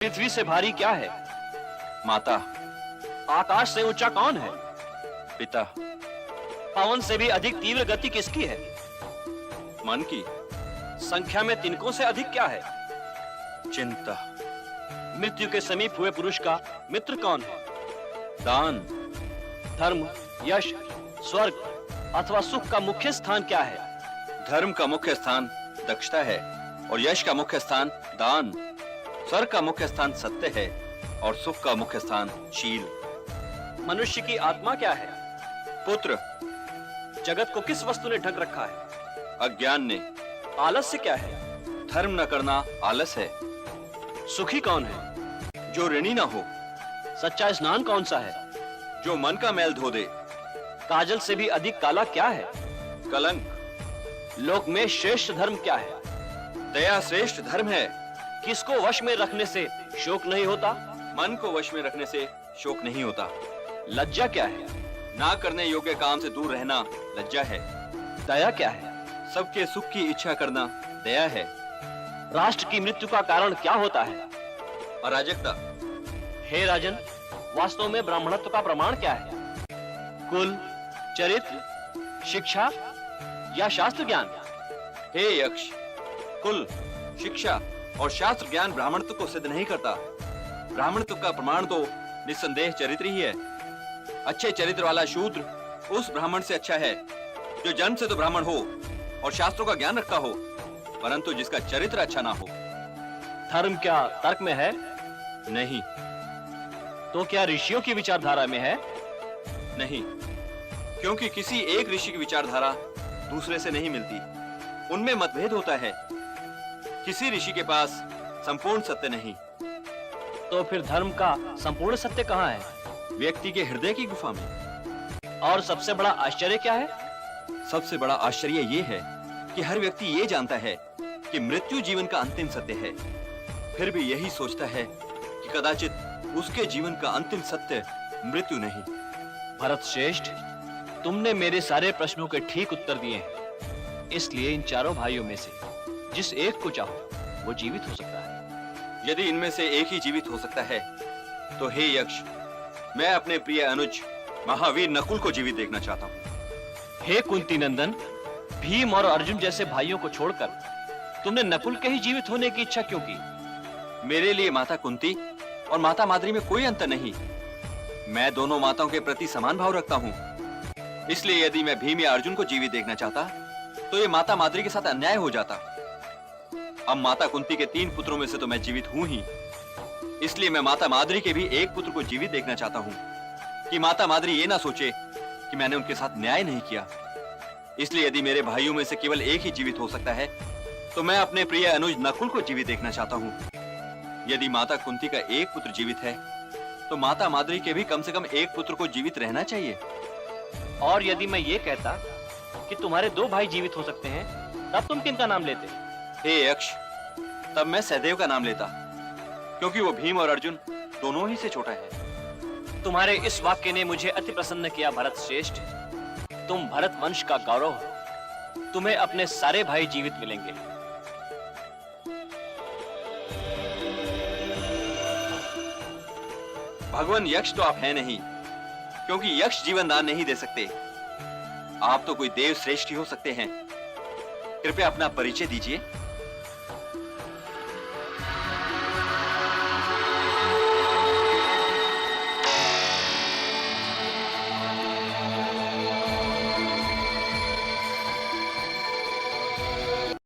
पृथ्वी से भारी क्या है? माता। आकाश से ऊंचा कौन है? पिता। पवन से भी अधिक तीव्र गति किसकी है? मन की। संख्या में तिनकों से अधिक क्या है? चिंता। मृत्यु के समीप हुए पुरुष का मित्र कौन है? दान। धर्म, यश, स्वर्ग अथवा सुख का मुख्य स्थान क्या है? धर्म का मुख्य स्थान दक्षता है और यश का मुख्य स्थान दान। स्वर्ग का मुख्य स्थान सत्य है और सुख का मुख्य स्थान शील। मनुष्य की आत्मा क्या है? पुत्र। जगत को किस वस्तु ने ढक रखा है? अज्ञान ने। आलस्य क्या है? धर्म न करना आलस है। सुखी कौन है? जो ऋणी ना हो। सच्चा स्नान कौन सा है? जो मन का मैल धो दे। काजल से भी अधिक काला क्या है? कलंक। लोक में श्रेष्ठ धर्म क्या है? दया श्रेष्ठ धर्म है। किसको वश में रखने से शोक नहीं होता? मन को वश में रखने से शोक नहीं होता। लज्जा क्या है? ना करने योग्य काम से दूर रहना लज्जा है। दया क्या है? सबके सुख की इच्छा करना दया है। राष्ट्र की मृत्यु का कारण क्या होता है? अराजकता। हे राजन, वास्तव में ब्राह्मणत्व का प्रमाण क्या है? कुल, चरित्र, शिक्षा या शास्त्र ज्ञान? हे यक्ष, कुल, शिक्षा और शास्त्र ज्ञान ब्राह्मणत्व को सिद्ध नहीं करता। ब्राह्मणत्व का प्रमाण तो निस्संदेह चरित्र ही है। अच्छे चरित्र वाला शूद्र उस ब्राह्मण से अच्छा है जो जन्म से तो ब्राह्मण हो और शास्त्रों का ज्ञान रखता हो, परंतु जिसका चरित्र अच्छा ना हो। धर्म क्या तर्क में है? नहीं। तो क्या ऋषियों की विचारधारा में है? नहीं, क्योंकि किसी एक ऋषि की विचारधारा दूसरे से नहीं मिलती। उनमें मतभेद होता है। किसी ऋषि के पास संपूर्ण सत्य नहीं। तो फिर धर्म का संपूर्ण सत्य कहाँ है? व्यक्ति के हृदय की गुफा में। और सबसे बड़ा आश्चर्य क्या है? सबसे बड़ा आश्चर्य ये है कि हर व्यक्ति ये जानता है कि मृत्यु जीवन का अंतिम सत्य है, फिर भी यही सोचता है कि कदाचित उसके जीवन का अंतिम सत्य मृत्यु नहीं। भरत श्रेष्ठ, तुमने मेरे सारे प्रश्नों के ठीक उत्तर दिए हैं। इसलिए इन चारों भाइयों में से जिस एक को चाहो वो जीवित हो सकता है। यदि इनमें से एक ही जीवित हो सकता है तो हे यक्ष, मैं अपने प्रिय अनुज महावीर नकुल को जीवित देखना चाहता हूँ। हे कुंती नंदन, भीम और अर्जुन जैसे भाइयों को छोड़कर तुमने नकुल के ही जीवित होने की इच्छा क्यों की? मेरे लिए माता कुंती और माता माद्री में कोई अंतर नहीं। मैं दोनों माताओं के प्रति समान भाव रखता हूँ। इसलिए यदि मैं भीम या अर्जुन को जीवित देखना चाहता तो ये माता माद्री के साथ अन्याय हो जाता। अब माता कुंती के 3 पुत्रों में से तो मैं जीवित हूं ही, इसलिए मैं माता माद्री के भी एक पुत्र को जीवित देखना चाहता हूं कि माता माद्री ये ना सोचे कि मैंने उनके साथ न्याय नहीं किया। इसलिए यदि मेरे भाइयों में से केवल एक ही जीवित हो सकता है तो मैं अपने प्रिय अनुज नकुल को जीवित देखना चाहता हूं। यदि माता कुंती का एक पुत्र जीवित है तो माता माद्री के भी कम से कम एक पुत्र को जीवित रहना चाहिए। और यदि मैं ये कहता कि तुम्हारे 2 भाई जीवित हो सकते हैं, तब तुम किनका नाम लेते? हे यक्ष, तब मैं सहदेव का नाम लेता, क्योंकि वो भीम और अर्जुन दोनों ही से छोटा है। तुम्हारे इस वाक्य ने मुझे अति प्रसन्न किया भरत श्रेष्ठ। तुम भरत वंश का गौरव हो। तुम्हें अपने सारे भाई जीवित मिलेंगे। भगवान यक्ष तो आप हैं नहीं, क्योंकि यक्ष जीवन दान नहीं दे सकते। आप तो कोई देव श्रेष्ठ ही हो सकते हैं। कृपया अपना परिचय दीजिए।